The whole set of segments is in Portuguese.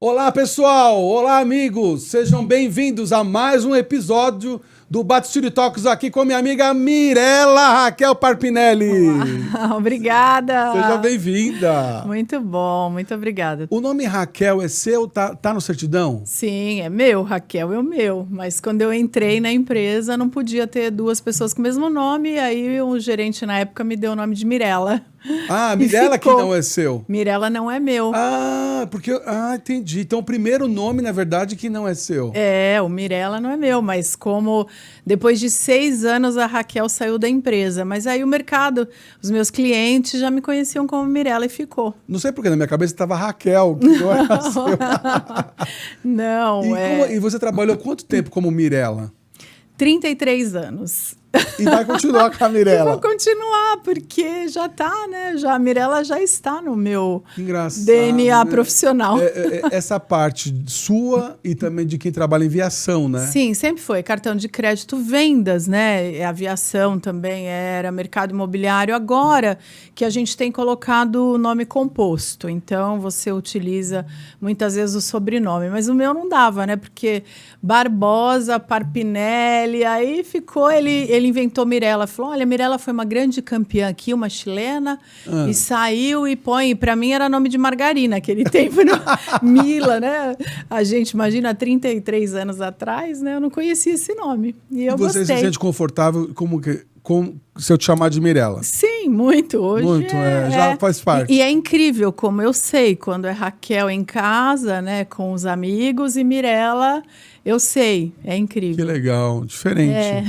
Olá, pessoal! Olá, amigos! Sejam bem-vindos a mais um episódio do Bate-Studio Talks aqui com a minha amiga Mirela Raquel Parpinelli. Olá. Obrigada! Seja bem-vinda! Muito bom, muito obrigada. O nome Raquel é seu? Tá no certidão? Sim, é meu, Raquel é o meu. Mas quando eu entrei na empresa, não podia ter duas pessoas com o mesmo nome, aí o gerente na época me deu o nome de Mirela. Ah, Mirela que não é seu. Mirela não é meu. Entendi. Então o primeiro nome, na verdade, que não é seu. É, o Mirela não é meu, mas como depois de 6 anos a Raquel saiu da empresa, mas aí o mercado, os meus clientes já me conheciam como Mirela e ficou. Não sei porque na minha cabeça estava Raquel, que não era seu. Não, E você trabalhou quanto tempo como Mirela? 33 anos. E vai continuar com a Mirela. Vou continuar, porque já tá, né? A Mirela já está no meu DNA profissional. Essa parte sua e também de quem trabalha em aviação, né? Sim, sempre foi. Cartão de crédito, vendas, né? Aviação também era, mercado imobiliário. Agora que a gente tem colocado o nome composto. Então, você utiliza muitas vezes o sobrenome. Mas o meu não dava, né? Porque Barbosa, Parpinelli, aí ficou, ele inventou Mirela, falou, olha, Mirela foi uma grande campeã aqui, uma chilena, e saiu e põe, para mim era nome de margarina naquele tempo, Mila, né? A gente imagina, há 33 anos atrás, né? Eu não conhecia esse nome, e eu gostei. Você se sente confortável se eu te chamar de Mirela? Sim, muito. Hoje muito, já faz parte. E é incrível como eu sei, quando é Raquel em casa, né, com os amigos, e Mirela, eu sei, é incrível. Que legal, diferente.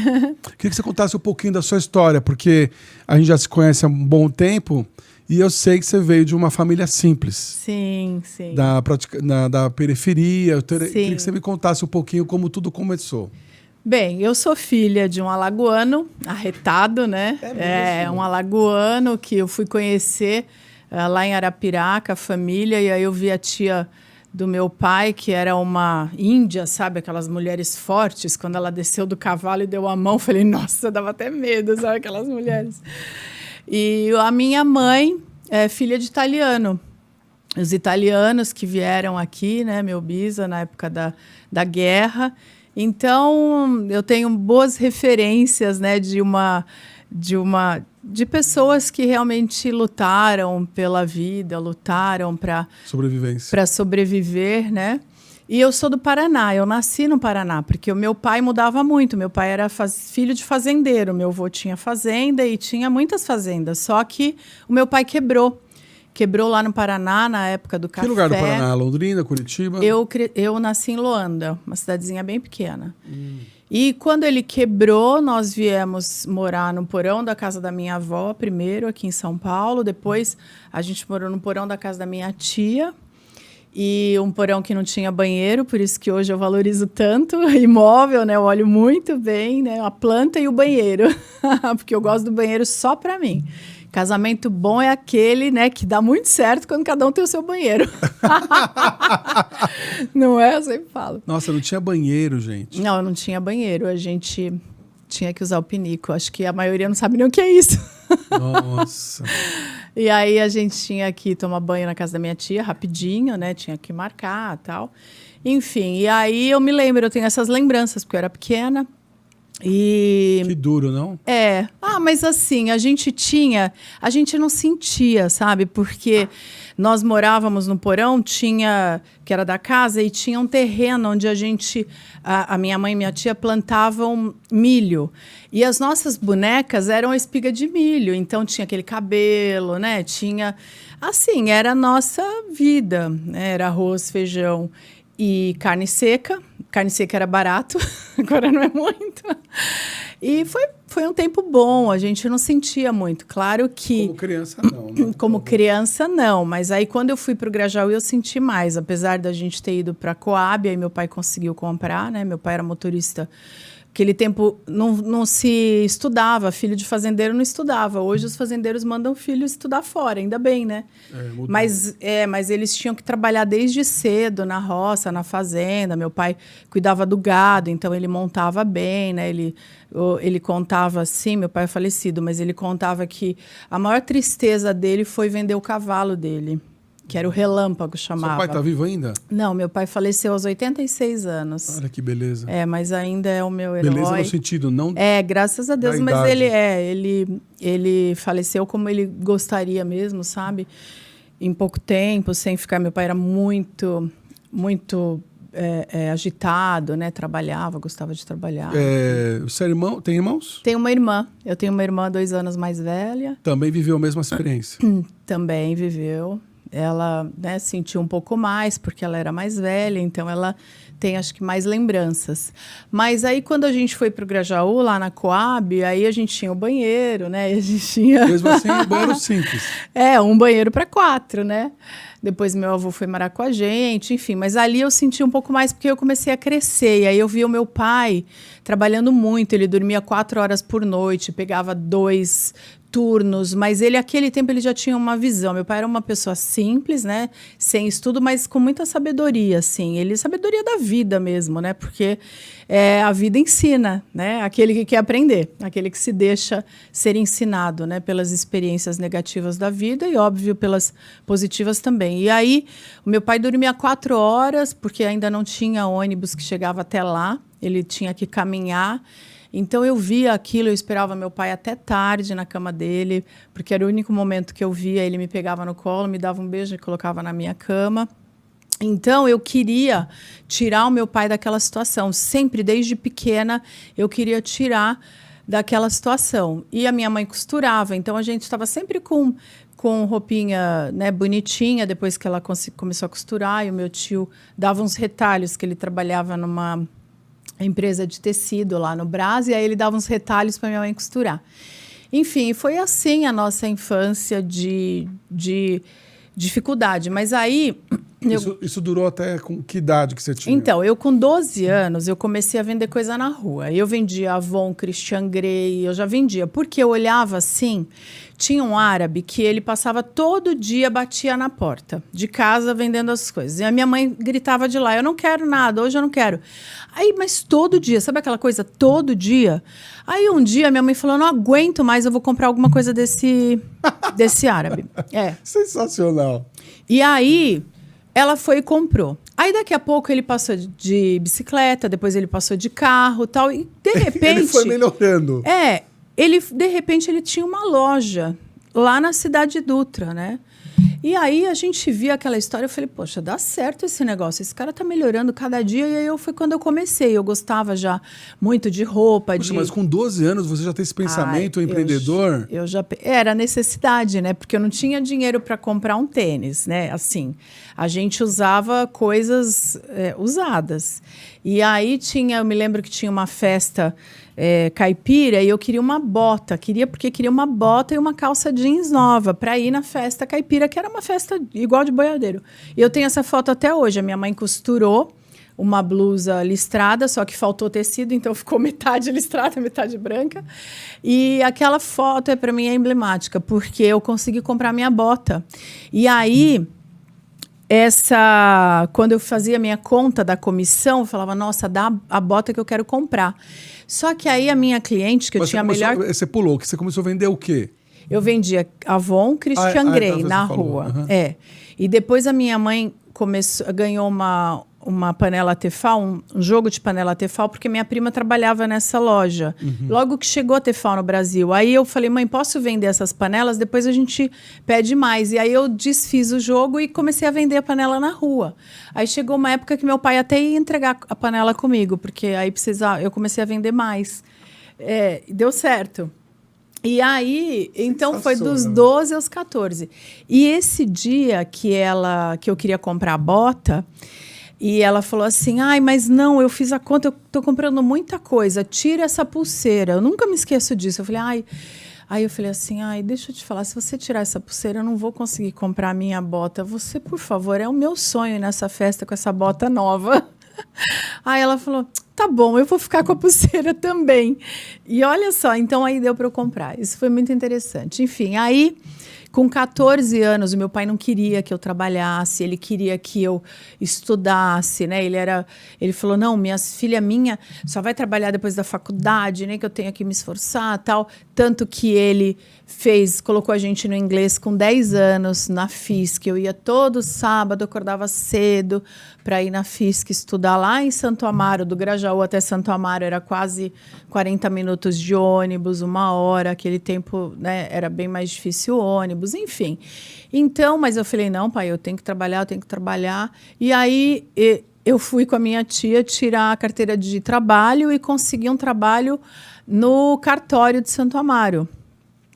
Queria que você contasse um pouquinho da sua história, porque a gente já se conhece há um bom tempo e eu sei que você veio de uma família simples. Sim, sim. Da periferia. Eu queria que você me contasse um pouquinho como tudo começou. Bem, eu sou filha de um alagoano, arretado, né? É um alagoano que eu fui conhecer lá em Arapiraca, a família, e aí eu vi a tia do meu pai, que era uma índia, sabe? Aquelas mulheres fortes. Quando ela desceu do cavalo e deu a mão, falei, nossa, dava até medo, sabe? Aquelas mulheres. E a minha mãe é filha de italiano. Os italianos que vieram aqui, né? Meu bisa, na época da guerra. Então, eu tenho boas referências, né? De pessoas que realmente lutaram pela vida, lutaram para sobreviver, né? E eu sou do Paraná, eu nasci no Paraná, porque o meu pai mudava muito. Meu pai era filho de fazendeiro, meu avô tinha fazenda e tinha muitas fazendas, só que o meu pai quebrou lá no Paraná, na época do café. Que lugar do Paraná? Londrina, Curitiba? Eu nasci em Loanda, uma cidadezinha bem pequena. E quando ele quebrou, nós viemos morar no porão da casa da minha avó, primeiro aqui em São Paulo. Depois a gente morou no porão da casa da minha tia. E um porão que não tinha banheiro, por isso que hoje eu valorizo tanto imóvel, né? Eu olho muito bem, né? A planta e o banheiro, porque eu gosto do banheiro só para mim. Casamento bom é aquele, né, que dá muito certo quando cada um tem o seu banheiro. Não é? Eu sempre falo. Nossa, não tinha banheiro, gente. Não, não tinha banheiro. A gente tinha que usar o pinico. Acho que a maioria não sabe nem o que é isso. Nossa. E aí a gente tinha que tomar banho na casa da minha tia, rapidinho, né? Tinha que marcar e tal. Enfim, e aí eu me lembro, eu tenho essas lembranças, porque eu era pequena. Que duro, não? Mas assim, a gente não sentia, sabe? Porque nós morávamos no porão, que era da casa, e tinha um terreno onde a minha mãe e minha tia plantavam milho. E as nossas bonecas eram a espiga de milho, então tinha aquele cabelo, né? Assim, era a nossa vida, né? Era arroz, feijão e carne seca. Carne seca era barato, agora não é muito. E foi um tempo bom, a gente não sentia muito. Claro que... Como criança, não. Né? Como criança, não. Mas aí, quando eu fui para o Grajaú, eu senti mais. Apesar da gente ter ido para a Coab, aí meu pai conseguiu comprar, né? Meu pai era motorista. Aquele tempo não se estudava, filho de fazendeiro não estudava. Hoje os fazendeiros mandam filhos estudar fora, ainda bem, né? Mas eles tinham que trabalhar desde cedo na roça, na fazenda. Meu pai cuidava do gado, então ele montava bem, né? Ele contava assim, meu pai é falecido, mas ele contava que a maior tristeza dele foi vender o cavalo dele. que era o Relâmpago, chamava. Seu pai tá vivo ainda? Não, meu pai faleceu aos 86 anos. Olha que beleza. Mas ainda é o meu herói. Beleza no sentido, não... Graças a Deus, mas ele faleceu como ele gostaria mesmo, sabe? Em pouco tempo, sem ficar... Meu pai era muito agitado, né? Trabalhava, gostava de trabalhar. Você é irmão? Tem irmãos? Tenho uma irmã. Eu tenho uma irmã 2 anos mais velha. Também viveu a mesma experiência? Também viveu. Ela, né, sentiu um pouco mais, porque ela era mais velha, então ela tem, acho que, mais lembranças. Mas aí, quando a gente foi para o Grajaú, lá na Coab, aí a gente tinha o banheiro, né? E a gente tinha... Mesmo assim, um banheiro simples. Um banheiro para 4, né? Depois meu avô foi morar com a gente, enfim. Mas ali eu senti um pouco mais, porque eu comecei a crescer. E aí eu vi o meu pai trabalhando muito. Ele dormia 4 horas por noite, pegava 2 turnos, mas aquele tempo, ele já tinha uma visão. Meu pai era uma pessoa simples, né? Sem estudo, mas com muita sabedoria, assim. Sabedoria da vida mesmo, né? Porque a vida ensina, né? Aquele que quer aprender, aquele que se deixa ser ensinado, né? Pelas experiências negativas da vida e, óbvio, pelas positivas também. E aí, o meu pai dormia 4 horas, porque ainda não tinha ônibus que chegava até lá. Ele tinha que caminhar. Então, eu via aquilo, eu esperava meu pai até tarde na cama dele, porque era o único momento que eu via. Ele me pegava no colo, me dava um beijo e colocava na minha cama. Então, eu queria tirar o meu pai daquela situação. Sempre, desde pequena, eu queria tirar daquela situação. E a minha mãe costurava, então a gente estava sempre com roupinha, né, bonitinha, depois que ela começou a costurar, e o meu tio dava uns retalhos, que ele trabalhava numa empresa de tecido lá no Brás, e aí ele dava uns retalhos para minha mãe costurar. Enfim, foi assim a nossa infância de dificuldade. Mas aí... Isso durou até com que idade que você tinha? Então, eu com 12 anos, eu comecei a vender coisa na rua. Eu vendia Avon, Christian Grey, eu já vendia. Porque eu olhava assim, tinha um árabe que ele passava todo dia, batia na porta de casa vendendo as coisas. E a minha mãe gritava de lá, eu não quero nada, hoje eu não quero. Aí, mas todo dia, sabe aquela coisa? Todo dia. Aí um dia minha mãe falou, não aguento mais, eu vou comprar alguma coisa desse árabe. Sensacional. E aí... ela foi e comprou. Aí, daqui a pouco, ele passou de bicicleta, depois ele passou de carro e tal. E, de repente... ele foi melhorando. De repente, ele tinha uma loja lá na Cidade Dutra, né? E aí, a gente via aquela história, eu falei, poxa, dá certo esse negócio. Esse cara tá melhorando cada dia. E aí, foi quando eu comecei. Eu gostava já muito de roupa. Poxa, mas com 12 anos, você já tem esse pensamento empreendedor? Eu já... Era necessidade, né? Porque eu não tinha dinheiro para comprar um tênis, né? Assim, a gente usava coisas usadas. E aí, eu me lembro que tinha uma festa... caipira, e eu queria uma bota. Porque queria uma bota e uma calça jeans nova para ir na festa caipira, que era uma festa igual de boiadeiro. E eu tenho essa foto até hoje. A minha mãe costurou uma blusa listrada, só que faltou tecido, então ficou metade listrada, metade branca. E aquela foto, para mim, é emblemática, porque eu consegui comprar minha bota. E aí... quando eu fazia a minha conta da comissão, eu falava, nossa, dá a bota que eu quero comprar. Só que aí a minha cliente, que eu tinha a melhor... Você pulou, que você começou a vender o quê? Eu vendia Avon, Christian Grey, na rua. Uhum. E depois a minha mãe ganhou uma panela Tefal, um jogo de panela Tefal, porque minha prima trabalhava nessa loja. Uhum. Logo que chegou a Tefal no Brasil. Aí eu falei, mãe, posso vender essas panelas? Depois a gente pede mais. E aí eu desfiz o jogo e comecei a vender a panela na rua. Aí chegou uma época que meu pai até ia entregar a panela comigo, porque aí eu comecei a vender mais. Deu certo. E aí, então foi dos 12 aos 14. E esse dia que eu queria comprar a bota... E ela falou assim, mas não, eu fiz a conta, eu tô comprando muita coisa, tira essa pulseira. Eu nunca me esqueço disso. Eu falei, Aí eu falei assim, deixa eu te falar, se você tirar essa pulseira, eu não vou conseguir comprar a minha bota. Você, por favor, é o meu sonho ir nessa festa com essa bota nova. Aí ela falou, tá bom, eu vou ficar com a pulseira também. E olha só, então aí deu para eu comprar. Isso foi muito interessante. Enfim, aí Com 14 anos, o meu pai não queria que eu trabalhasse, ele queria que eu estudasse, né? Ele falou, não, filha minha só vai trabalhar depois da faculdade, nem que eu tenha que me esforçar, tal. Tanto que ele colocou a gente no inglês com 10 anos na FISC. Eu ia todo sábado, acordava cedo para ir na FISC estudar lá em Santo Amaro, do Grajaú até Santo Amaro, era quase 40 minutos de ônibus, 1 hora. Aquele tempo, né, era bem mais difícil o ônibus, enfim. Então, mas eu falei, não, pai, eu tenho que trabalhar. E aí eu fui com a minha tia tirar a carteira de trabalho e consegui um trabalho no cartório de Santo Amaro.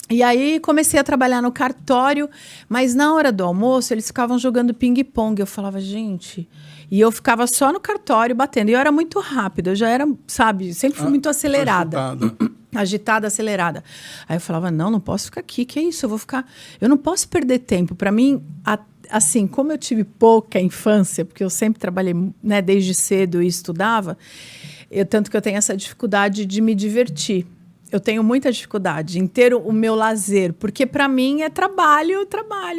E aí comecei a trabalhar no cartório, mas na hora do almoço eles ficavam jogando ping-pong. Eu falava, gente... E eu ficava só no cartório batendo. E eu era muito rápida, eu já era, sabe, sempre fui muito acelerada. Agitada, acelerada. Aí eu falava, não posso ficar aqui, que é isso? Eu não posso perder tempo. Para mim, assim, como eu tive pouca infância, porque eu sempre trabalhei, né, desde cedo e estudava, tanto que eu tenho essa dificuldade de me divertir. Eu tenho muita dificuldade em ter o meu lazer, porque para mim é trabalho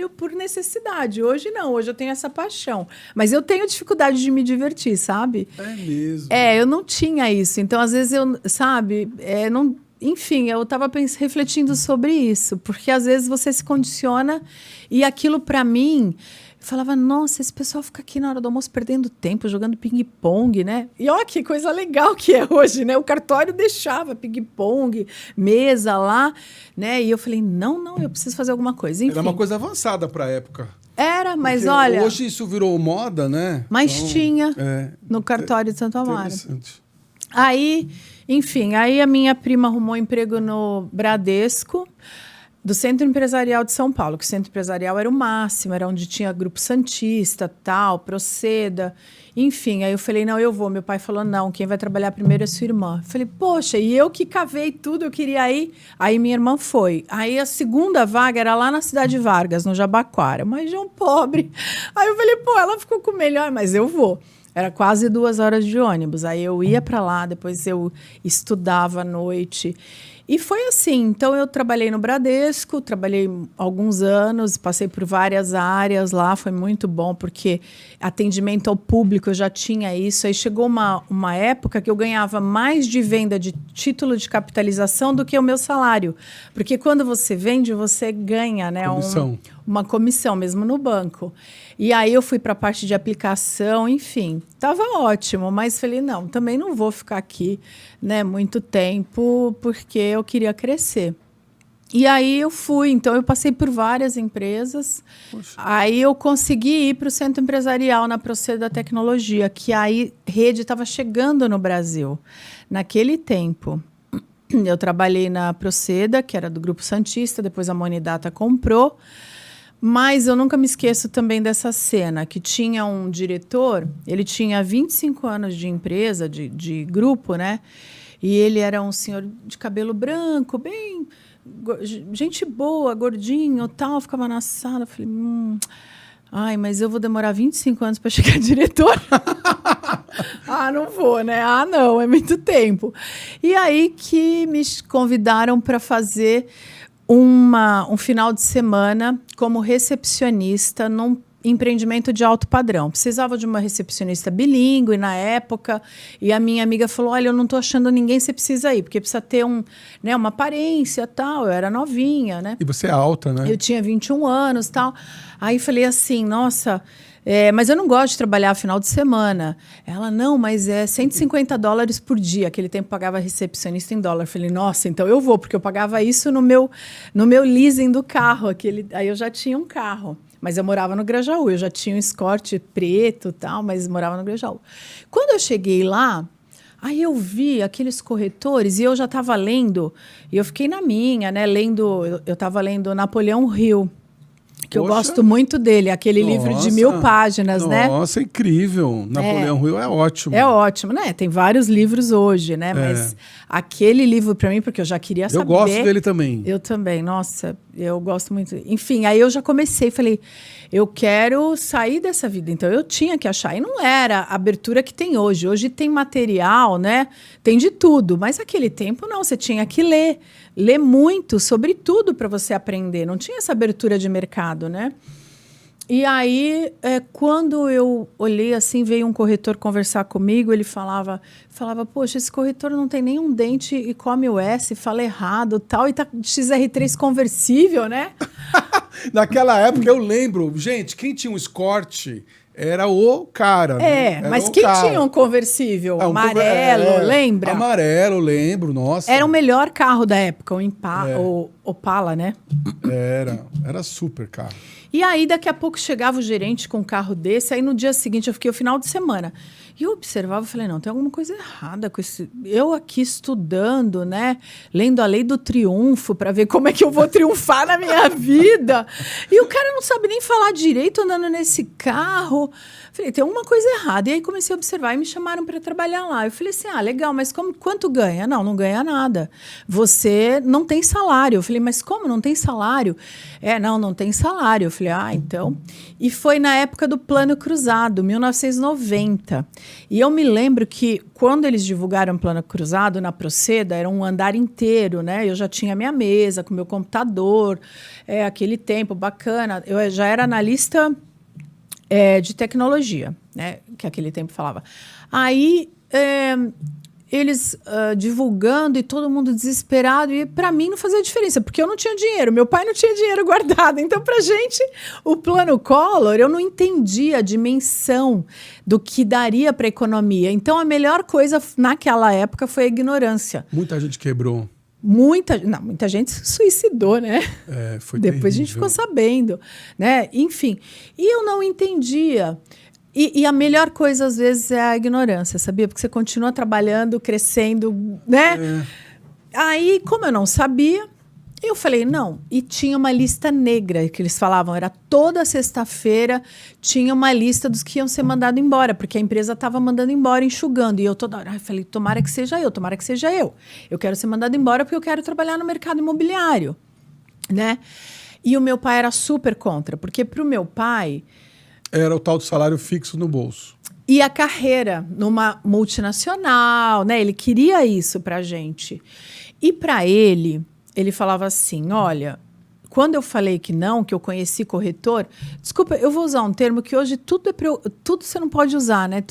por necessidade. Hoje não, hoje eu tenho essa paixão. Mas eu tenho dificuldade de me divertir, sabe? É mesmo. Eu não tinha isso. Então, às vezes, enfim, eu estava refletindo sobre isso, porque às vezes você se condiciona e aquilo para mim... Eu falava, nossa, esse pessoal fica aqui na hora do almoço perdendo tempo, jogando ping-pong, né? E olha que coisa legal que é hoje, né? O cartório deixava ping-pong, mesa lá, né? E eu falei, não, eu preciso fazer alguma coisa. Enfim. Era uma coisa avançada para a época. Era, mas porque olha... Hoje isso virou moda, né? Mas então, tinha no cartório de Santo Amaro. Interessante. Aí, enfim, a minha prima arrumou emprego no Bradesco, do Centro Empresarial de São Paulo, que o Centro Empresarial era o máximo, era onde tinha Grupo Santista, tal, Proceda, enfim. Aí eu falei, não, eu vou. Meu pai falou, não, quem vai trabalhar primeiro é sua irmã. Eu falei, poxa, e eu que cavei tudo, eu queria ir. Aí minha irmã foi. Aí a segunda vaga era lá na Cidade Vargas, no Jabaquara, mas já um pobre. Aí eu falei, ela ficou com o melhor, mas eu vou. Era quase 2 horas de ônibus. Aí eu ia para lá, depois eu estudava à noite. E foi assim. Então, eu trabalhei no Bradesco, trabalhei alguns anos, passei por várias áreas lá. Foi muito bom, porque atendimento ao público, eu já tinha isso. Aí chegou uma época que eu ganhava mais de venda de título de capitalização do que o meu salário. Porque quando você vende, você ganha, né, uma comissão, mesmo no banco. E aí eu fui para a parte de aplicação, enfim, estava ótimo, mas falei, não, também não vou ficar aqui, né, muito tempo, porque eu queria crescer. E aí eu fui, então eu passei por várias empresas. Poxa. Aí eu consegui ir para o Centro Empresarial na Proceda Tecnologia, que aí rede estava chegando no Brasil. Naquele tempo, eu trabalhei na Proceda, que era do Grupo Santista, depois a Monidata comprou. Mas eu nunca me esqueço também dessa cena, que tinha um diretor, ele tinha 25 anos de empresa, de grupo, né? E ele era um senhor de cabelo branco, bem... gente boa, gordinho, tal, ficava na sala. Eu falei, ai, mas eu vou demorar 25 anos para chegar diretor. Não vou, né? Não, é muito tempo. E aí que me convidaram para fazer um final de semana como recepcionista num empreendimento de alto padrão. Precisava de uma recepcionista bilíngue na época, e a minha amiga falou, olha, eu não estou achando ninguém, você precisa ir, porque precisa ter uma aparência, tal. Eu era novinha, né? E você é alta, né? Eu tinha 21 anos, tal. Aí falei assim, nossa... mas eu não gosto de trabalhar final de semana. Ela, não, mas é $150 por dia. Aquele tempo pagava recepcionista em dólar. Eu falei, nossa, então eu vou, porque eu pagava isso no meu leasing do carro. Aí eu já tinha um carro, mas eu morava no Grajaú. Eu já tinha um Escort preto e tal, mas morava no Grajaú. Quando eu cheguei lá, aí eu vi aqueles corretores e eu já estava lendo, e eu fiquei na minha, né, eu estava lendo Napoleão Hill, que eu gosto muito dele, aquele livro de 1000 páginas, né? Nossa, incrível. Napoleão Hill é ótimo. É ótimo, né? Tem vários livros hoje, né? Mas aquele livro para mim, porque eu já queria saber... Eu gosto dele também. Eu também, nossa, Eu gosto muito. Enfim, aí eu já comecei, falei, eu quero sair dessa vida. Então, eu tinha que achar. E não era a abertura que tem hoje. Hoje tem material, né? Tem de tudo. Mas naquele tempo, não. Você tinha que ler. Ler muito sobre tudo para você aprender. Não tinha essa abertura de mercado, né? E aí, quando eu olhei assim, veio um corretor conversar comigo, ele falava, poxa, esse corretor não tem nenhum dente e come o S, fala errado tal, e tá XR3 conversível, né? Naquela época eu lembro, gente, quem tinha um Escort era o cara. Né? Mas quem tinha um conversível? Amarelo, lembra? Amarelo, lembro, nossa. Era o melhor carro da época, o Opala, né? Era super carro. E aí, daqui a pouco, chegava o gerente com um carro desse. Aí, no dia seguinte, eu fiquei o final de semana. E eu observava e falei, não, tem alguma coisa errada com esse... Eu aqui estudando, né? Lendo a Lei do Triunfo para ver como é que eu vou triunfar na minha vida. E o cara não sabe nem falar direito andando nesse carro. Falei, tem alguma coisa errada. E aí, comecei a observar e me chamaram para trabalhar lá. Eu falei assim, legal, mas quanto ganha? Não ganha nada. Você não tem salário. Eu falei, mas como não tem salário? Não tem salário. Eu falei, então... E foi na época do Plano Cruzado, 1990. E eu me lembro que, quando eles divulgaram o Plano Cruzado, na Proceda, era um andar inteiro, né? Eu já tinha minha mesa, com meu computador, aquele tempo bacana. Eu já era analista de tecnologia, né? Que aquele tempo falava. Aí... eles divulgando e todo mundo desesperado. E para mim não fazia diferença, porque eu não tinha dinheiro. Meu pai não tinha dinheiro guardado. Então, para gente, o plano Collor, eu não entendia a dimensão do que daria para a economia. Então, a melhor coisa naquela época foi a ignorância. Muita gente quebrou. Muita gente se suicidou, né? Foi Depois terrível. A gente ficou sabendo, né? Enfim, e eu não entendia. E a melhor coisa, às vezes, é a ignorância, sabia? Porque você continua trabalhando, crescendo, né? Aí, como eu não sabia, eu falei, não. E tinha uma lista negra, que eles falavam, era toda sexta-feira, tinha uma lista dos que iam ser mandados embora, porque a empresa estava mandando embora, enxugando. E eu toda hora falei, tomara que seja eu, tomara que seja eu. Eu quero ser mandado embora porque eu quero trabalhar no mercado imobiliário, né? E o meu pai era super contra, porque para o meu pai... Era o tal do salário fixo no bolso. E a carreira numa multinacional, né? Ele queria isso pra gente. E para ele falava assim, olha, quando eu falei que não, que eu conheci corretor, desculpa, eu vou usar um termo que hoje tudo você não pode usar, né?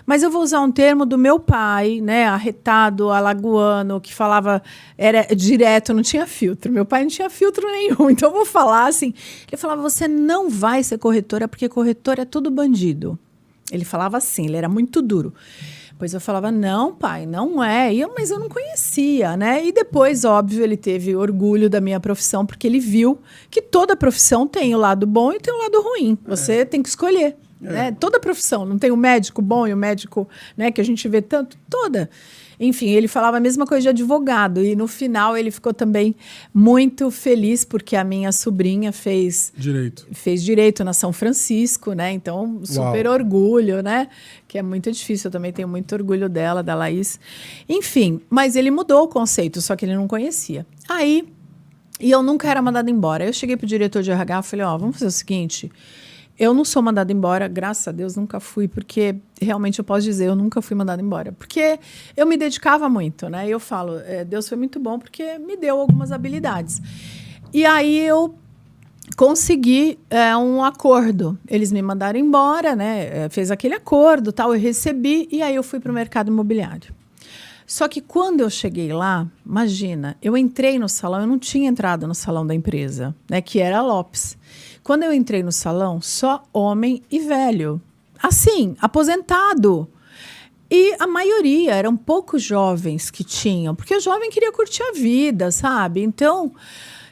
Mas eu vou usar um termo do meu pai, né? Arretado, alagoano, que falava, era direto, não tinha filtro. Meu pai não tinha filtro nenhum, então eu vou falar assim. Ele falava, você não vai ser corretora, porque corretor é tudo bandido. Ele falava assim, ele era muito duro. Depois eu falava, não, pai, não é. Mas eu não conhecia, né? E depois, óbvio, ele teve orgulho da minha profissão, porque ele viu que toda profissão tem o lado bom e tem o lado ruim. Você tem que escolher. Né? Toda profissão. Não tem o médico bom e o médico, né, que a gente vê tanto. Toda. Enfim, ele falava a mesma coisa de advogado. E no final ele ficou também muito feliz, porque a minha sobrinha fez direito na São Francisco, né? Então, super orgulho, né? Que é muito difícil, eu também tenho muito orgulho dela, da Laís. Enfim, mas ele mudou o conceito, só que ele não conhecia. E eu nunca era mandada embora. Eu cheguei pro diretor de RH e falei, vamos fazer o seguinte... Eu não sou mandada embora, graças a Deus, nunca fui, porque realmente eu posso dizer, eu nunca fui mandada embora. Porque eu me dedicava muito, né? Eu falo, Deus foi muito bom porque me deu algumas habilidades. E aí eu consegui um acordo. Eles me mandaram embora, né? Fez aquele acordo, tal, eu recebi, e aí eu fui para o mercado imobiliário. Só que quando eu cheguei lá, imagina, eu entrei no salão, eu não tinha entrado no salão da empresa, né? Que era a Lopes. Quando eu entrei no salão, só homem e velho. Assim, aposentado. E a maioria eram poucos jovens que tinham, porque o jovem queria curtir a vida, sabe? Então,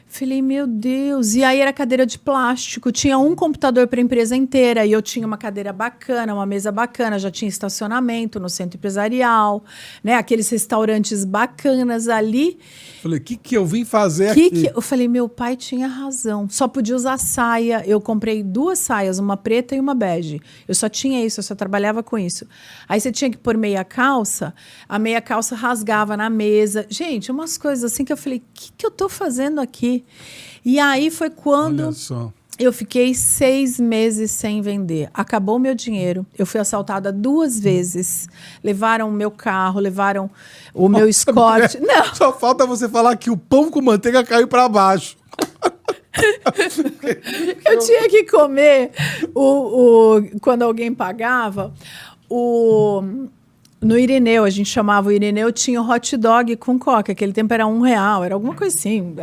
falei, meu Deus. E aí era cadeira de plástico, tinha um computador para a empresa inteira, e eu tinha uma cadeira bacana, uma mesa bacana, já tinha estacionamento no centro empresarial, né? Aqueles restaurantes bacanas ali. Falei, o que eu vim fazer aqui? Eu falei, meu pai tinha razão. Só podia usar saia. Eu comprei 2 saias, uma preta e uma bege. Eu só tinha isso, eu só trabalhava com isso. Aí você tinha que pôr meia calça, a meia calça rasgava na mesa. Gente, umas coisas assim que eu falei, o que eu tô fazendo aqui? ali. E aí foi quando... Olha só. Eu fiquei 6 meses sem vender. Acabou o meu dinheiro. Eu fui assaltada 2 vezes. Levaram o meu carro, levaram o meu Escort. Não. Só falta você falar que o pão com manteiga caiu para baixo. Eu tinha que comer quando alguém pagava. No Irineu, a gente chamava o Irineu, tinha o hot dog com coca. Aquele tempo era R$1, era alguma coisa assim.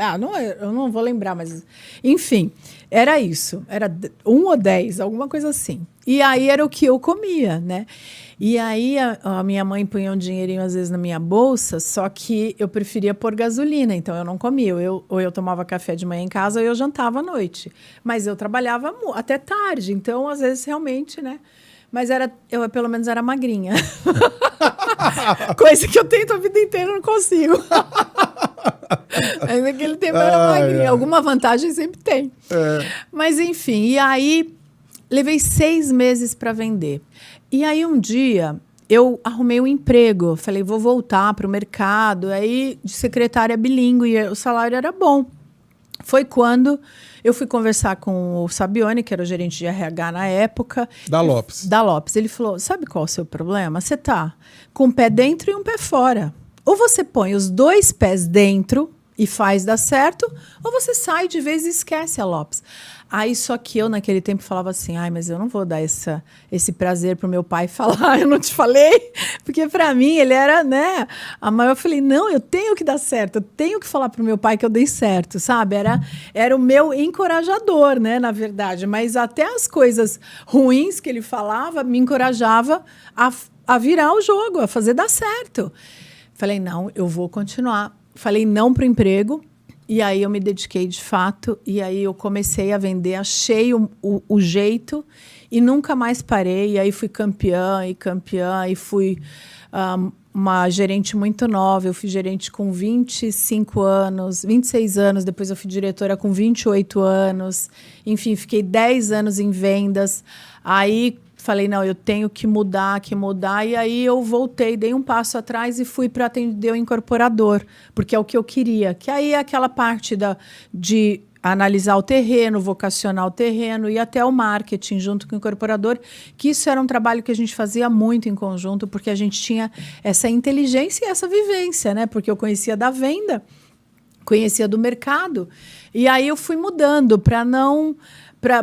Eu não vou lembrar, mas... Enfim, era isso. Era 1 ou 10, alguma coisa assim. E aí era o que eu comia, né? E aí a minha mãe punha um dinheirinho, às vezes, na minha bolsa, só que eu preferia pôr gasolina, então eu não comia. Ou eu tomava café de manhã em casa, ou eu jantava à noite. Mas eu trabalhava até tarde, então, às vezes, realmente, né? Mas eu pelo menos era magrinha. Coisa que eu tento a vida inteira e não consigo. Mas naquele tempo eu era magrinha. Alguma vantagem sempre tem. Mas enfim, e aí levei 6 meses para vender. E aí um dia eu arrumei um emprego. Falei, vou voltar para o mercado. Aí de secretária bilíngue, e o salário era bom. Foi quando eu fui conversar com o Sabione, que era o gerente de RH na época. Da Lopes. Da Lopes. Ele falou, sabe qual é o seu problema? Você tá com um pé dentro e um pé fora. Ou você põe os 2 pés dentro e faz dar certo, ou você sai de vez e esquece a Lopes. Aí, só que eu, naquele tempo, falava assim, mas eu não vou dar esse prazer pro meu pai falar, eu não te falei, porque para mim ele era, né, a maior. Eu falei, não, eu tenho que dar certo, eu tenho que falar pro meu pai que eu dei certo, sabe? Era o meu encorajador, né, na verdade, mas até as coisas ruins que ele falava me encorajava a virar o jogo, a fazer dar certo. Falei, não, eu vou continuar. Falei não pro emprego. E aí eu me dediquei de fato, e aí eu comecei a vender, achei o jeito e nunca mais parei. E aí fui campeã, e fui uma gerente muito nova. Eu fui gerente com 25 anos, 26 anos, depois eu fui diretora com 28 anos. Enfim, fiquei 10 anos em vendas. Aí falei, não, eu tenho que mudar. E aí eu voltei, dei um passo atrás e fui para atender o incorporador, porque é o que eu queria. Que aí é aquela parte de analisar o terreno, vocacionar o terreno e até o marketing junto com o incorporador, que isso era um trabalho que a gente fazia muito em conjunto, porque a gente tinha essa inteligência e essa vivência, né? Porque eu conhecia da venda, conhecia do mercado. E aí eu fui mudando para não...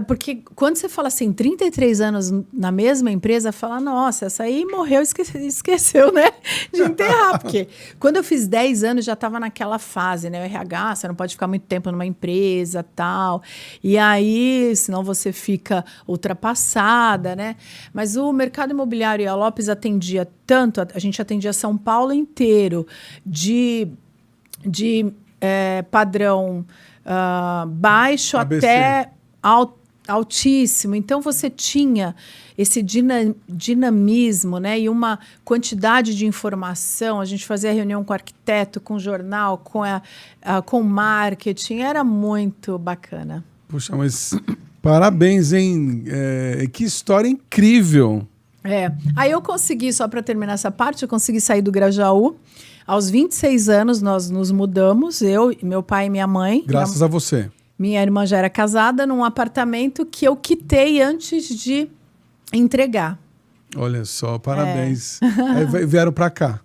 Porque quando você fala assim, 33 anos na mesma empresa, fala, nossa, essa aí morreu, esqueceu, né, de enterrar. Porque quando eu fiz 10 anos, já estava naquela fase, né, o RH, você não pode ficar muito tempo numa empresa, tal. E aí, senão você fica ultrapassada, né. Mas o mercado imobiliário e a Lopes atendia tanto, a gente atendia São Paulo inteiro, de padrão baixo ABC. Até... altíssimo. Então, você tinha esse dinamismo, né? E uma quantidade de informação. A gente fazia reunião com o arquiteto, com o jornal, com o marketing. Era muito bacana. Puxa, mas parabéns, hein? Que história incrível. Aí eu consegui, só para terminar essa parte, eu consegui sair do Grajaú. Aos 26 anos, nós nos mudamos, eu, meu pai e minha mãe. Graças a você. Minha irmã já era casada num apartamento que eu quitei antes de entregar. Olha só, parabéns. Aí vieram para cá.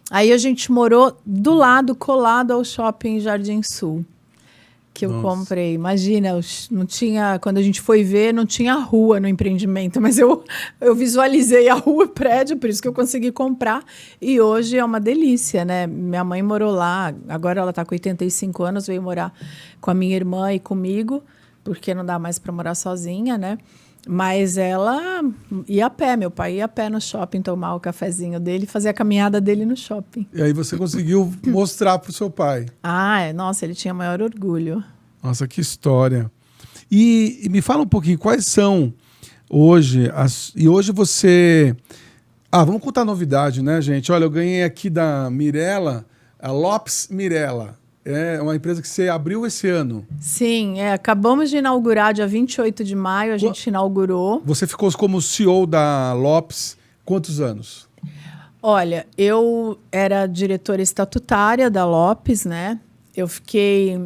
Aí a gente morou do lado, colado ao shopping Jardim Sul, que eu comprei. Imagina, não tinha, quando a gente foi ver, não tinha rua no empreendimento, mas eu visualizei a rua, o prédio, por isso que eu consegui comprar. E hoje é uma delícia, né? Minha mãe morou lá, agora ela está com 85 anos, veio morar com a minha irmã e comigo, porque não dá mais para morar sozinha, né? Mas ela ia a pé, meu pai ia a pé no shopping tomar o cafezinho dele, fazer a caminhada dele no shopping. E aí você conseguiu mostrar para o seu pai. Nossa, ele tinha maior orgulho. Nossa, que história. E me fala um pouquinho, quais são hoje... E hoje você... vamos contar a novidade, né, gente? Olha, eu ganhei aqui da Mirella, a Lopes Mirella. É uma empresa que você abriu esse ano. Sim, acabamos de inaugurar, dia 28 de maio, a gente inaugurou. Você ficou como CEO da Lopes quantos anos? Olha, eu era diretora estatutária da Lopes, né? eu fiquei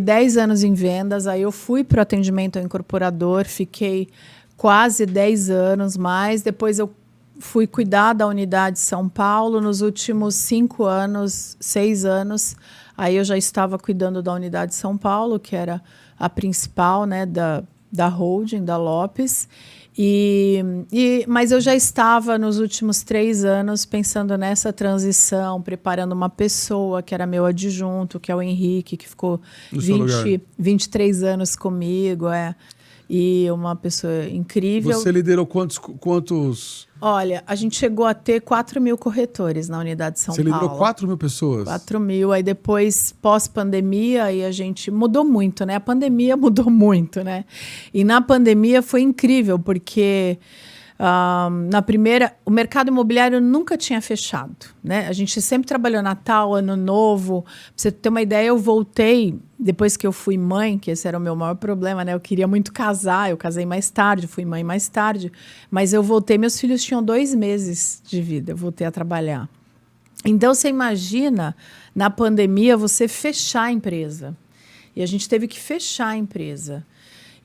10 anos em vendas, aí eu fui para o atendimento ao incorporador, fiquei quase 10 anos mais, depois eu fui cuidar da unidade São Paulo, nos últimos 5 anos, 6 anos, aí eu já estava cuidando da unidade São Paulo, que era a principal, né, da holding, da Lopes, mas eu já estava nos últimos 3 anos pensando nessa transição, preparando uma pessoa que era meu adjunto, que é o Henrique, que ficou 23 anos comigo, e uma pessoa incrível. Você liderou quantos... Olha, a gente chegou a ter 4.000 corretores na unidade de São Paulo. Você liderou 4.000 pessoas? 4.000. Aí depois, pós-pandemia, aí a gente mudou muito, né? A pandemia mudou muito, né? E na pandemia foi incrível, porque na primeira... O mercado imobiliário nunca tinha fechado, né? A gente sempre trabalhou Natal, Ano Novo. Pra você ter uma ideia, eu voltei... Depois que eu fui mãe, que esse era o meu maior problema, né? Eu queria muito casar, eu casei mais tarde, fui mãe mais tarde. Mas eu voltei, meus filhos tinham 2 meses de vida, eu voltei a trabalhar. Então, você imagina, na pandemia, você fechar a empresa. E a gente teve que fechar a empresa.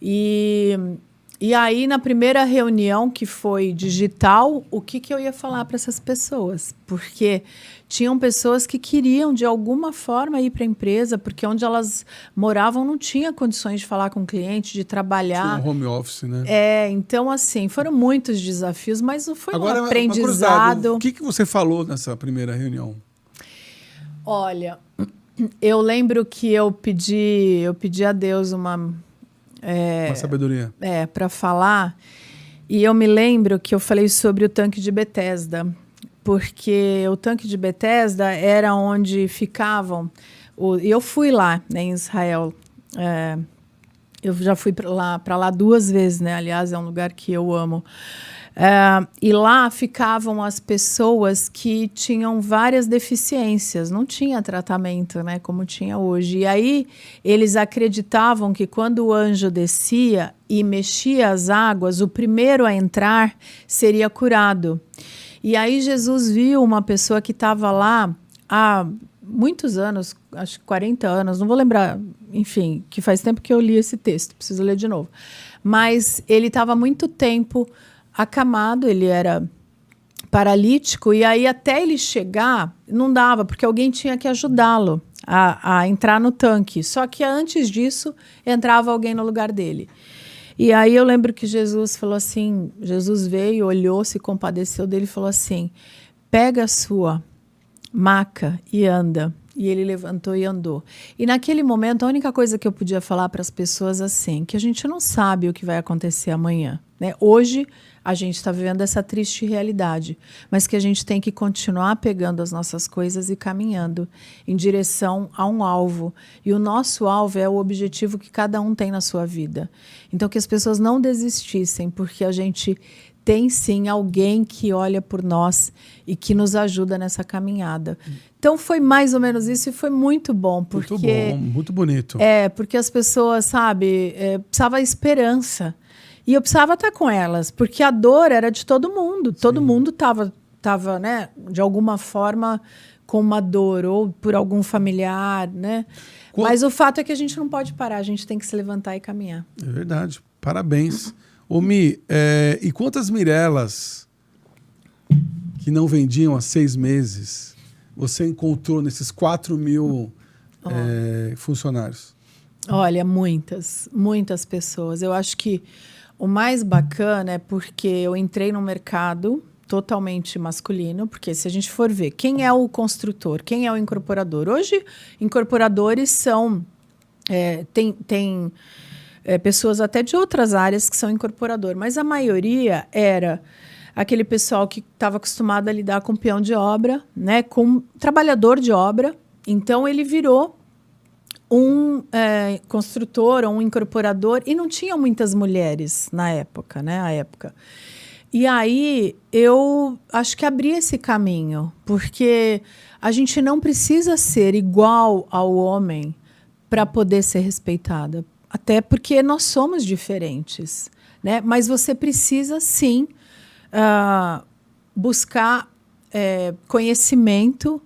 E aí, na primeira reunião, que foi digital, o que eu ia falar para essas pessoas? Porque tinham pessoas que queriam, de alguma forma, ir para a empresa, porque onde elas moravam não tinha condições de falar com o cliente, de trabalhar. Tinha um home office, né? Então, assim, foram muitos desafios, mas foi Agora, um aprendizado. O que você falou nessa primeira reunião? Olha, eu lembro que eu pedi a Deus uma sabedoria. Para falar. E eu me lembro que eu falei sobre o tanque de Betesda, porque o tanque de Betesda era onde ficavam... eu fui lá, né, em Israel. Eu já fui para lá 2 vezes, né? Aliás, é um lugar que eu amo. E lá ficavam as pessoas que tinham várias deficiências, não tinha tratamento, né, como tinha hoje. E aí eles acreditavam que quando o anjo descia e mexia as águas, o primeiro a entrar seria curado. E aí Jesus viu uma pessoa que estava lá há muitos anos, acho que 40 anos, não vou lembrar, enfim, que faz tempo que eu li esse texto, preciso ler de novo. Mas ele estava há muito tempo acamado, ele era paralítico, e aí até ele chegar, não dava, porque alguém tinha que ajudá-lo a entrar no tanque. Só que antes disso, entrava alguém no lugar dele. E aí eu lembro que Jesus falou assim, Jesus veio, olhou, se compadeceu dele e falou assim, pega a sua maca e anda. E ele levantou e andou. E naquele momento, a única coisa que eu podia falar para as pessoas assim, que a gente não sabe o que vai acontecer amanhã, né? Hoje, a gente está vivendo essa triste realidade, mas que a gente tem que continuar pegando as nossas coisas e caminhando em direção a um alvo. E o nosso alvo é o objetivo que cada um tem na sua vida. Então, que as pessoas não desistissem, porque a gente tem sim alguém que olha por nós e que nos ajuda nessa caminhada. Então foi mais ou menos isso e foi muito bom. Porque, muito bom, muito bonito. Porque as pessoas, sabe, precisava esperança. E eu precisava estar com elas, porque a dor era de todo mundo. Sim. Todo mundo estava, né, de alguma forma com uma dor, ou por algum familiar, né? Mas o fato é que a gente não pode parar, a gente tem que se levantar e caminhar. É verdade. Parabéns. Ô, Mi, e quantas Mirelas que não vendiam há 6 meses você encontrou nesses 4.000 funcionários? Olha, muitas pessoas. Eu acho que o mais bacana é porque eu entrei num mercado totalmente masculino, porque se a gente for ver quem é o construtor, quem é o incorporador. Hoje, incorporadores são... tem pessoas até de outras áreas que são incorporador, mas a maioria era aquele pessoal que estava acostumado a lidar com peão de obra, né, com trabalhador de obra. Então, ele virou um construtor, um incorporador, e não tinha muitas mulheres na época, né, a época. E aí, eu acho que abri esse caminho, porque a gente não precisa ser igual ao homem para poder ser respeitada. Até porque nós somos diferentes, né? Mas você precisa, sim, buscar conhecimento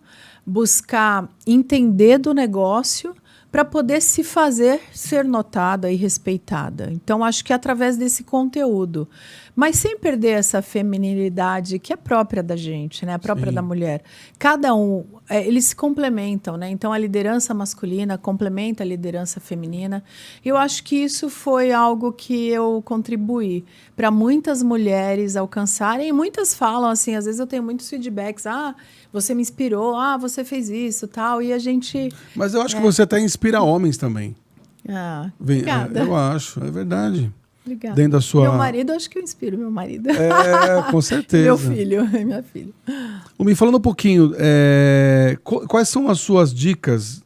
buscar entender do negócio para poder se fazer ser notada e respeitada. Então, acho que é através desse conteúdo. Mas sem perder essa feminilidade que é própria da gente, né? Própria da mulher. Cada um, eles se complementam, né? Então, a liderança masculina complementa a liderança feminina. Eu acho que isso foi algo que eu contribuí para muitas mulheres alcançarem. E muitas falam assim, às vezes eu tenho muitos feedbacks. Ah, você me inspirou. Ah, você fez isso, tal. E a gente... Mas eu acho que você até inspira homens também. Ah, obrigada. Eu acho, é verdade. Obrigada. Dentro da sua... Meu marido, acho que eu inspiro meu marido. Com certeza. Meu filho, minha filha. Me falando um pouquinho, quais são as suas dicas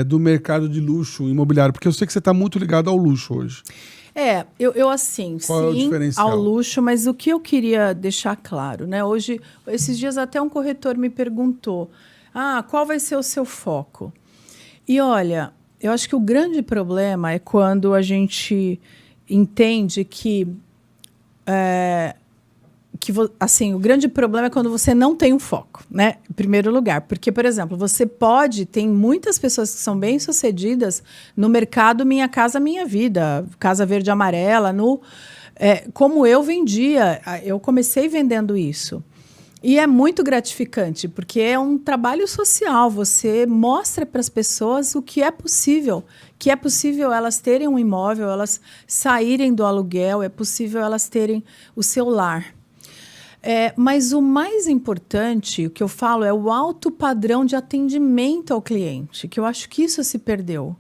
do mercado de luxo imobiliário? Porque eu sei que você está muito ligado ao luxo hoje. Eu assim, qual é o diferencial? Ao luxo, mas o que eu queria deixar claro, né? Hoje, esses dias até um corretor me perguntou, qual vai ser o seu foco? E olha, eu acho que o grande problema é quando a gente entende que assim, o grande problema é quando você não tem um foco, né? Em primeiro lugar. Porque, por exemplo, tem muitas pessoas que são bem-sucedidas no mercado Minha Casa Minha Vida, Casa Verde e Amarela, como eu vendia, eu comecei vendendo isso. E é muito gratificante, porque é um trabalho social. Você mostra para as pessoas o que é possível elas terem um imóvel, elas saírem do aluguel, é possível elas terem o seu lar. Mas o mais importante, o que eu falo, é o alto padrão de atendimento ao cliente, que eu acho que isso se perdeu.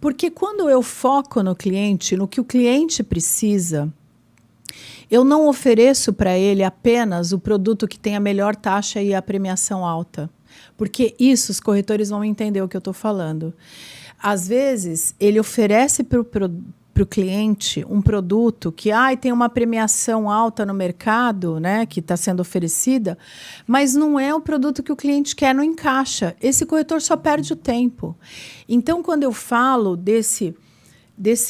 Porque quando eu foco no cliente, no que o cliente precisa, eu não ofereço para ele apenas o produto que tem a melhor taxa e a premiação alta. Porque isso, os corretores vão entender o que eu estou falando. Às vezes, ele oferece para o cliente um produto que tem uma premiação alta no mercado, né, que está sendo oferecida, mas não é o produto que o cliente quer, não encaixa. Esse corretor só perde o tempo. Então, quando eu falo desse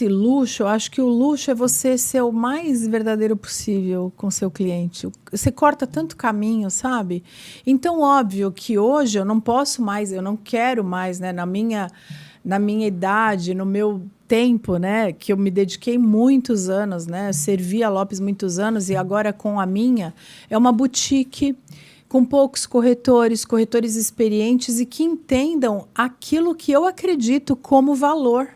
luxo, eu acho que o luxo é você ser o mais verdadeiro possível com seu cliente. Você corta tanto caminho, sabe? Então, óbvio que hoje eu não posso mais, eu não quero mais, né, na minha idade, no meu tempo, né, que eu me dediquei muitos anos, né, servi a Lopes muitos anos e agora com a minha, é uma boutique com poucos corretores experientes e que entendam aquilo que eu acredito como valor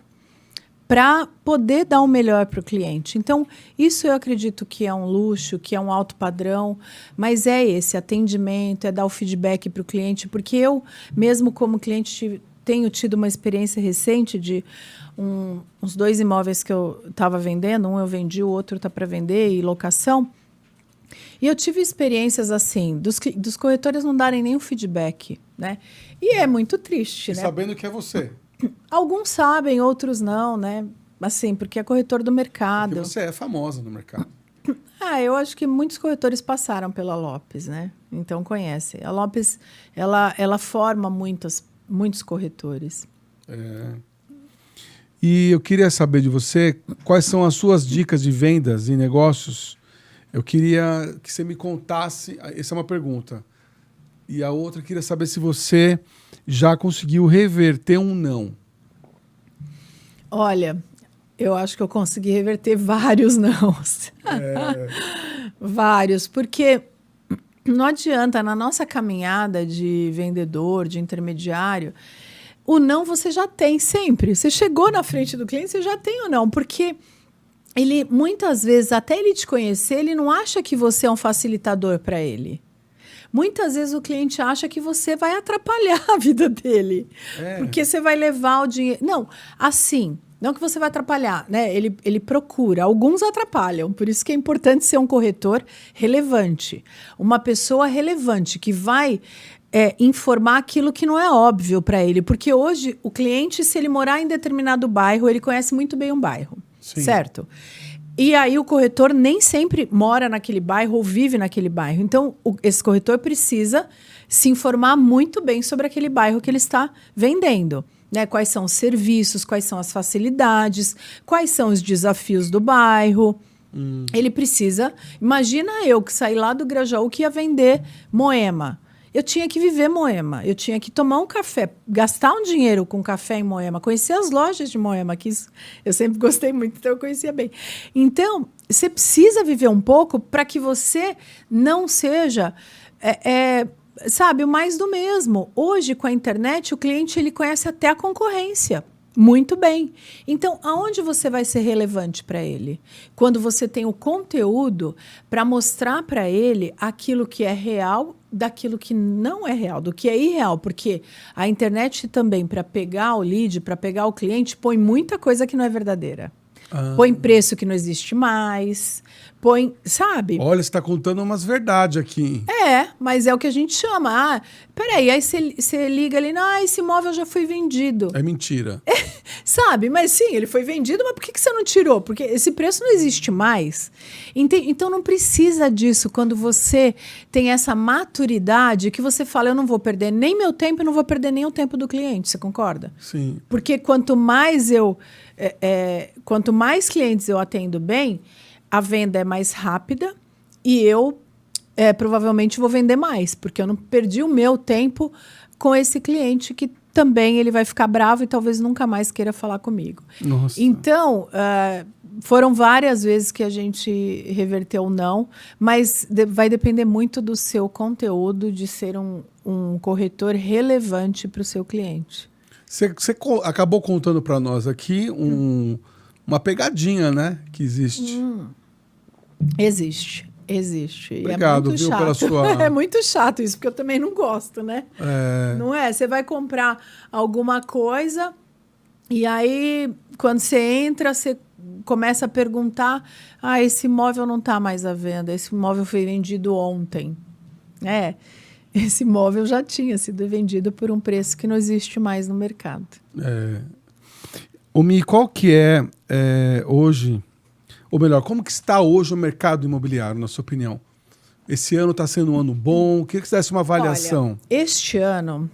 para poder dar o melhor para o cliente. Então, isso eu acredito que é um luxo, que é um alto padrão, mas é esse atendimento, é dar o feedback para o cliente, porque eu, mesmo como cliente, tenho tido uma experiência recente de uns 2 imóveis que eu estava vendendo, um eu vendi, o outro está para vender e locação, e eu tive experiências assim, dos corretores não darem nenhum feedback, né? E é muito triste, né? Sabendo que é você. Alguns sabem, outros não, né? Assim, porque é corretor do mercado. Porque você é famosa no mercado. Eu acho que muitos corretores passaram pela Lopes, né? Então conhecem. A Lopes, ela forma muitos corretores. E eu queria saber de você quais são as suas dicas de vendas e negócios. Eu queria que você me contasse. Essa é uma pergunta. E a outra, eu queria saber se você já conseguiu reverter um não. Olha, eu acho que eu consegui reverter vários nãos. Vários, porque não adianta, na nossa caminhada de vendedor, de intermediário, o não você já tem sempre. Você chegou na frente do cliente, você já tem o não, porque ele, muitas vezes, até ele te conhecer, ele não acha que você é um facilitador para ele. Muitas vezes o cliente acha que você vai atrapalhar a vida dele. Porque você vai levar o dinheiro... Não, assim, não que você vai atrapalhar, né? Ele procura. Alguns atrapalham, por isso que é importante ser um corretor relevante. Uma pessoa relevante que vai informar aquilo que não é óbvio para ele. Porque hoje, o cliente, se ele morar em determinado bairro, ele conhece muito bem um bairro, certo? E aí o corretor nem sempre mora naquele bairro ou vive naquele bairro. Então, esse corretor precisa se informar muito bem sobre aquele bairro que ele está vendendo. Né? Quais são os serviços, quais são as facilidades, quais são os desafios do bairro. Ele precisa... Imagina eu que saí lá do Grajaú que ia vender Moema. Eu tinha que viver Moema, eu tinha que tomar um café, gastar um dinheiro com café em Moema, conhecer as lojas de Moema, que isso eu sempre gostei muito, então eu conhecia bem. Então, você precisa viver um pouco para que você não seja, sabe, o mais do mesmo. Hoje, com a internet, o cliente ele conhece até a concorrência. Muito bem. Então, aonde você vai ser relevante para ele? Quando você tem o conteúdo para mostrar para ele aquilo que é real daquilo que não é real, do que é irreal. Porque a internet também, para pegar o lead, para pegar o cliente, põe muita coisa que não é verdadeira. Põe preço que não existe mais, põe, sabe? Olha, você está contando umas verdades aqui. Mas é o que a gente chama. Peraí, aí você liga ali, esse imóvel já foi vendido. É mentira. Sabe? Mas sim, ele foi vendido, mas por que você não tirou? Porque esse preço não existe mais. Então não precisa disso quando você tem essa maturidade que você fala, eu não vou perder nem meu tempo e não vou perder nem o tempo do cliente, você concorda? Sim. Porque quanto mais clientes eu atendo bem, a venda é mais rápida e eu provavelmente vou vender mais, porque eu não perdi o meu tempo com esse cliente que também ele vai ficar bravo e talvez nunca mais queira falar comigo. Nossa. Então, foram várias vezes que a gente reverteu o não, mas vai depender muito do seu conteúdo, de ser um corretor relevante para o seu cliente. Você acabou contando para nós aqui uma pegadinha, né? Que existe. Existe. Obrigado, e é muito chato. Pela sua... É muito chato isso, porque eu também não gosto, né? Não é? Você vai comprar alguma coisa e aí, quando você entra, você começa a perguntar, esse imóvel não está mais à venda, esse imóvel foi vendido ontem. Esse imóvel já tinha sido vendido por um preço que não existe mais no mercado. Mi, qual que é hoje... Ou melhor, como que está hoje o mercado imobiliário, na sua opinião? Esse ano está sendo um ano bom? Queria que você desse uma avaliação. Olha, este ano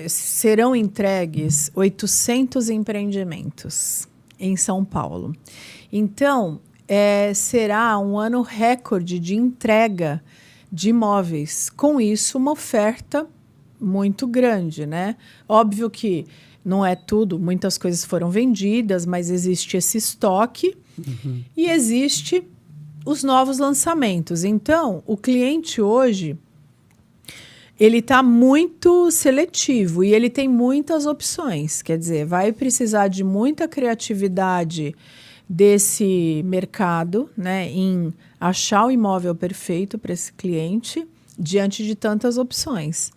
serão entregues 800 empreendimentos em São Paulo. Então, será um ano recorde de entrega de imóveis. Com isso, uma oferta muito grande, né? Óbvio que não é tudo, muitas coisas foram vendidas, mas existe esse estoque e existe os novos lançamentos. Então, o cliente hoje, ele está muito seletivo e ele tem muitas opções. Quer dizer, vai precisar de muita criatividade desse mercado, né, em achar o imóvel perfeito para esse cliente diante de tantas opções.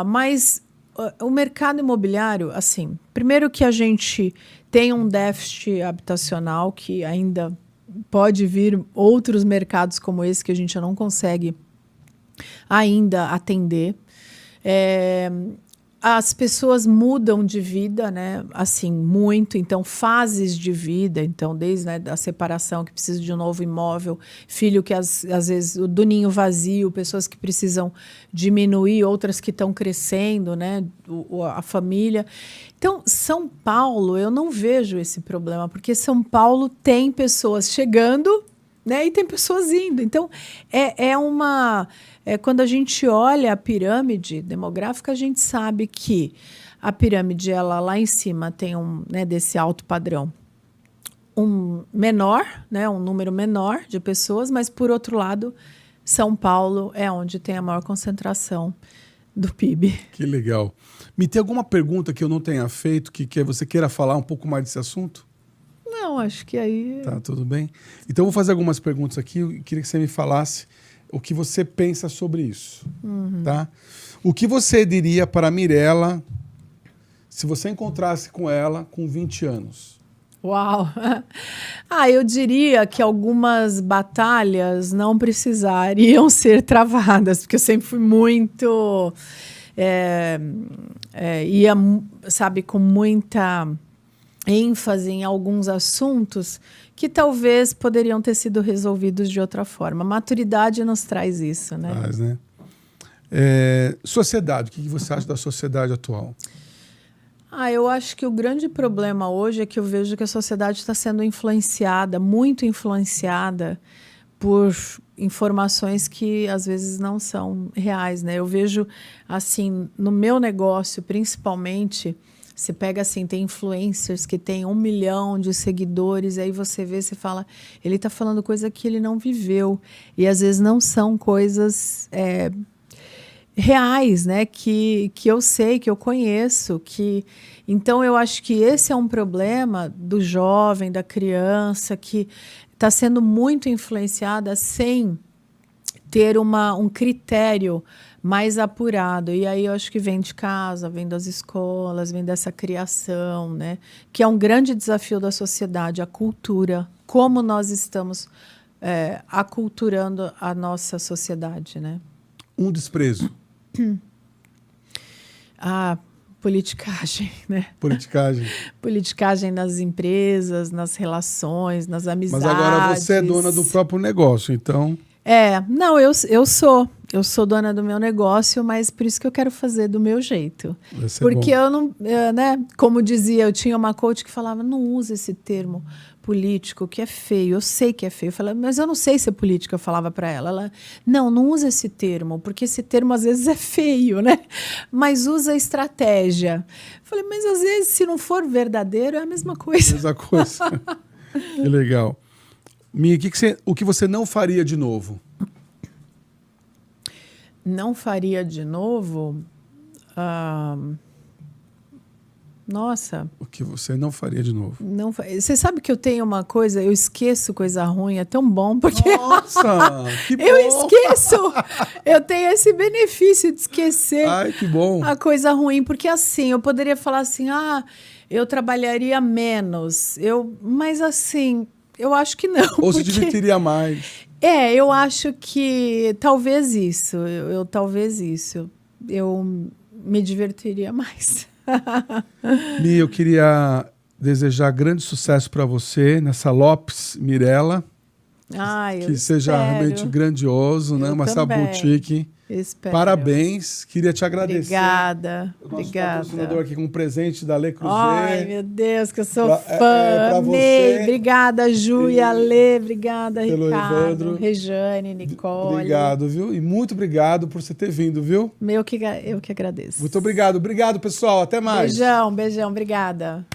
Mas o mercado imobiliário, assim, primeiro que a gente tem um déficit habitacional que ainda pode vir outros mercados como esse que a gente não consegue ainda atender. As pessoas mudam de vida, né? Assim, muito. Então, fases de vida. Então, desde a separação, que precisa de um novo imóvel, filho que às vezes do ninho vazio, pessoas que precisam diminuir, outras que estão crescendo, né? A família. Então, São Paulo, eu não vejo esse problema, porque São Paulo tem pessoas chegando, né? E tem pessoas indo. Então, quando a gente olha a pirâmide demográfica, a gente sabe que a pirâmide, ela lá em cima tem desse alto padrão, um número menor de pessoas, mas, por outro lado, São Paulo é onde tem a maior concentração do PIB. Que legal. Me tem alguma pergunta que eu não tenha feito, que você queira falar um pouco mais desse assunto? Não, acho que aí... Tá, tudo bem. Então, eu vou fazer algumas perguntas aqui. Eu queria que você me falasse o que você pensa sobre isso. Tá? O que você diria para a Mirella se você encontrasse com ela com 20 anos? Uau! Eu diria que algumas batalhas não precisariam ser travadas, porque eu sempre fui muito... ia, sabe, com muita ênfase em alguns assuntos que talvez poderiam ter sido resolvidos de outra forma. A maturidade nos traz isso, né? Né? Sociedade, o que você acha da sociedade atual? Eu acho que o grande problema hoje é que eu vejo que a sociedade está sendo influenciada, muito influenciada, por informações que às vezes não são reais, né? Eu vejo, assim, no meu negócio, principalmente, você pega assim, tem influencers que tem 1 milhão de seguidores, aí você vê, você fala, ele está falando coisa que ele não viveu, e às vezes não são coisas reais, né? Que eu sei, que eu conheço, então eu acho que esse é um problema do jovem, da criança, que está sendo muito influenciada sem ter um critério mais apurado. E aí eu acho que vem de casa, vem das escolas, vem dessa criação, né? Que é um grande desafio da sociedade, a cultura. Como nós estamos aculturando a nossa sociedade, né? Um desprezo. Politicagem, né? Politicagem. Politicagem nas empresas, nas relações, nas amizades. Mas agora você é dona do próprio negócio, então... Não, eu sou dona do meu negócio, mas por isso que eu quero fazer do meu jeito. Porque eu não, né? Como dizia, eu tinha uma coach que falava, não usa esse termo político, que é feio. Eu sei que é feio. Eu falava, mas eu não sei ser política, eu falava para ela. Ela, não usa esse termo, porque esse termo às vezes é feio, né? Mas usa estratégia. Eu falei, mas às vezes, se não for verdadeiro, é a mesma coisa. Mesma coisa. Que legal. Mi, o que você não faria de novo? Não faria de novo? Nossa. O que você não faria de novo? Você sabe que eu tenho uma coisa, eu esqueço coisa ruim, é tão bom, porque... Nossa, que bom! Eu esqueço! Eu tenho esse benefício de esquecer. Ai, que bom! A coisa ruim, porque assim, eu poderia falar assim, eu trabalharia menos, mas assim, eu acho que não. Ou se divertiria mais. Eu acho que talvez isso, eu me divertiria mais. Mi, eu queria desejar grande sucesso para você nessa Lopes Mirella. Que seja realmente grandioso, né? Uma boutique. Espero. Parabéns, queria te agradecer. Obrigada. Nosso patrocinador aqui com um presente da Le Creuset. Ai, meu Deus, que eu sou fã. Amei. Obrigada, Ju e Ale. Obrigada, Ricardo, Evandro. Rejane, Nicole. Obrigado, viu? E muito obrigado por você ter vindo, viu? Eu que agradeço. Muito obrigado. Obrigado, pessoal. Até mais. Beijão. Obrigada.